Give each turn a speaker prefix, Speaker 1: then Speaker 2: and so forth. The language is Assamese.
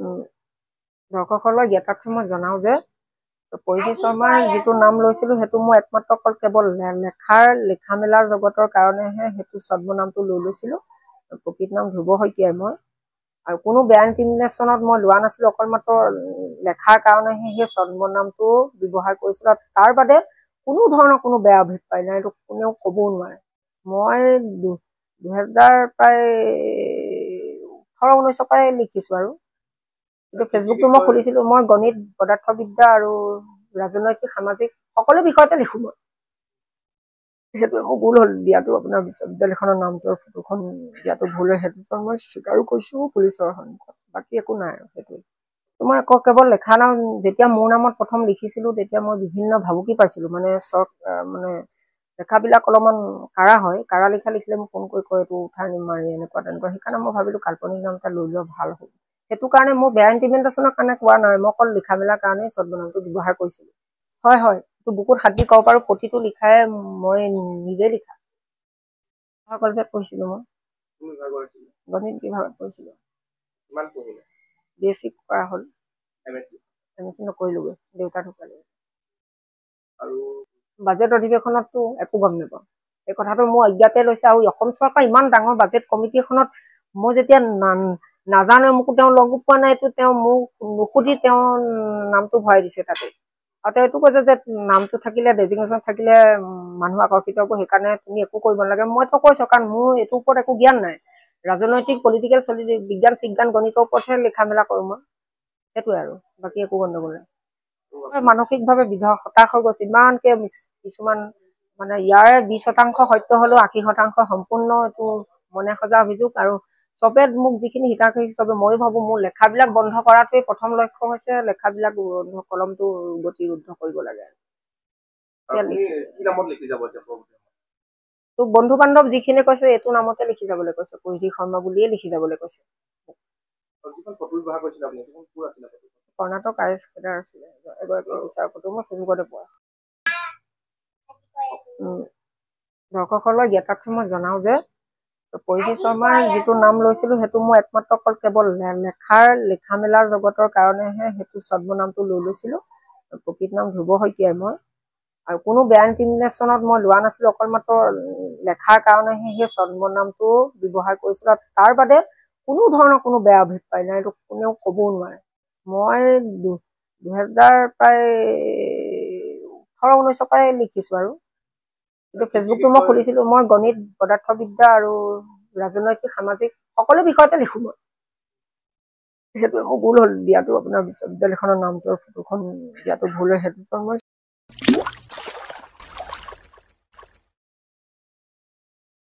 Speaker 1: দৰ্শকসকলৰ জ্ঞাতাৰ্থে মই জনাওঁ যে পৰিধি শৰ্মাৰ যিটো নাম লৈছিলোঁ সেইটো মই একমাত্ৰ অকল কেৱল লিখা মেলাৰ জগতৰ কাৰণেহে সেইটো ছদ্মনামটো লৈ লৈছিলোঁ। প্ৰকৃত নাম ধ্ৰুৱ শইকীয়াই মই, আৰু কোনো বেয়া ইণ্টিমিনেশ্যনত মই লোৱা নাছিলোঁ, অকল মাত্ৰ লেখাৰ কাৰণেহে সেই ছদ্মনামটো ব্যৱহাৰ কৰিছিলোঁ। আৰু তাৰ বাদে কোনো ধৰণৰ কোনো বেয়া অভিপ্ৰায় নাই, এইটো কোনেও ক'বও নোৱাৰে। মই 2000 প্ৰায় 18-19 পৰাই লিখিছোঁ আৰু কিন্তু ফেচবুকটো মই খুলিছিলোঁ। মই গণিত, পদাৰ্থবিদ্যা আৰু ৰাজনৈতিক সামাজিক সকলো বিষয়তে লিখোঁ মই। সেইটোৱে মোৰ ভুল হ'ল দিয়াটো, আপোনাৰ বিশ্ববিদ্যালয়খনৰ নামটোৰ ফটোখন দিয়াটো ভুল হয়, সেইটো মই স্বীকাৰো কৰিছোঁ পুলিচৰ সন্মুখত। বাকী একো নাই আৰু সেইটোৱে। মই আকৌ কেৱল লেখা নাম যেতিয়া মোৰ নামত প্ৰথম লিখিছিলোঁ তেতিয়া মই বিভিন্ন ভাবুকি পাইছিলোঁ। মানে লেখাবিলাক অলপমান কাঢ়া হয়, কাঢ়া লিখা লিখিলে মোক ফোন কৰি কয় এইটো উঠাই মাৰি এনেকুৱা তেনেকুৱা। সেইকাৰণে মই ভাবিলোঁ কাল্পনিক নাম এটা লৈ লোৱা ভাল হ'ব। সেইটো কাৰণে মোৰ বেয়া ইণ্টিমিনেশ্যনৰ কাৰণে কোৱা নাই, মই অকল লিখা মেলাৰ কাৰণেই ছদ্মনামটো ব্যৱহাৰ কৰিছিলোঁ। হয় হয়, এইটো বুকুত হাত দি ক'ব পাৰোঁ, প্ৰতিটো লিখাই মই নিজে লিখা। কলেজত পঢ়িছিলোঁ মই, গণিত বিভাগত পঢ়িছিলোঁ। BSc কৰা হ'ল, MSc নকৰিলোগৈ, দেউতা ঢুকালে। আৰু বাজেট অধিৱেশনততো একো গম নাপাওঁ, এই কথাটো মোৰ অজ্ঞাতে লৈছে। আৰু অসম চৰকাৰ ইমান ডাঙৰ বাজেট কমিটি এখনত মই যেতিয়া নাজানো, মোকো তেওঁ লগো পোৱা নাই, এইটো তেওঁ মোক নুসুধি তেওঁ নামটো ভৰাই দিছে তাতে। আৰু তেওঁ এইটো কৈছে যে নামটো থাকিলে, ডেজিগনেশ্যন থাকিলে মানুহ আকৰ্ষিত হ'ব, সেইকাৰণে তুমি একো কৰিব নালাগে। মইতো কৈছোঁ কাৰণ মোৰ এইটোৰ ওপৰত একো জ্ঞান নাই, ৰাজনৈতিক পলিটিকেল বিজ্ঞান চিজ্ঞান গণিতৰ ওপৰতহে লিখা মেলা কৰোঁ মই। সেইটোৱে আৰু বাকী একো গণ্ডগোল নাই। মানসিকভাৱে হতাশ হৈ গৈছে, ইমানকে কিছুমান মানে ইয়াৰে 20% সত্য হলেও 80% সম্পূৰ্ণ এইটো মনে সজা অভিযোগ। আৰু চবে মোক যিখিনি হিতাকাংক্ষী চবে, ময়ো ভাবো মোৰ লেখাবিলাক বন্ধ কৰাটোৱে প্ৰথম লক্ষ্য হৈছে, লেখাবিলাক কলমটো গতি ৰুদ্ধ কৰিব লাগে। তো বন্ধু বান্ধৱ যিখিনি কৈছে এইটো নামতে লিখি যাবলৈ কৈছে, পৰিধি শৰ্মা বুলিয়ে লিখি যাবলৈ কৈছে। কৰ্ণাটক RS কেডাৰ আছিলে, এগৰাকী বিচাৰপতি, মই ফেচবুকতে পোৱা। দৰ্শকসকলৰ জ্ঞাতাৰ্থে মই জনাওঁ যে পৰিধি শৰ্মাৰ যিটো নাম লৈছিলোঁ সেইটো মই একমাত্ৰ অকল কেৱল লিখা মেলাৰ জগতৰ কাৰণেহে সেইটো ছদ্মনামটো লৈ লৈছিলোঁ। প্ৰকৃত নাম ধ্ৰুৱ শইকীয়াই মই, আৰু কোনো বেয়া ইণ্টিমিনেশ্যনত মই লোৱা নাছিলোঁ, অকল মাত্ৰ লেখাৰ কাৰণেহে সেই ছদ্মনামটো ব্যৱহাৰ কৰিছিলোঁ। আৰু তাৰ বাদে কোনো ধৰণৰ কোনো বেয়া অভিপ্ৰায় নাই, এইটো কোনেও ক'বও নোৱাৰে। মই 2000 প্ৰায় 18-19 পৰাই লিখিছোঁ আৰু কিন্তু ফেচবুকটো মই খুলিছিলোঁ। মই গণিত, পদাৰ্থবিদ্যা আৰু ৰাজনৈতিক সামাজিক সকলো বিষয়তে লিখোঁ মই। সেইটোৱে মোৰ ভুল হ'ল দিয়াটো, আপোনাৰ বিশ্ববিদ্যালয়খনৰ নামটোৰ ফটোখন দিয়াটো ভুল হয়, সেইটো মই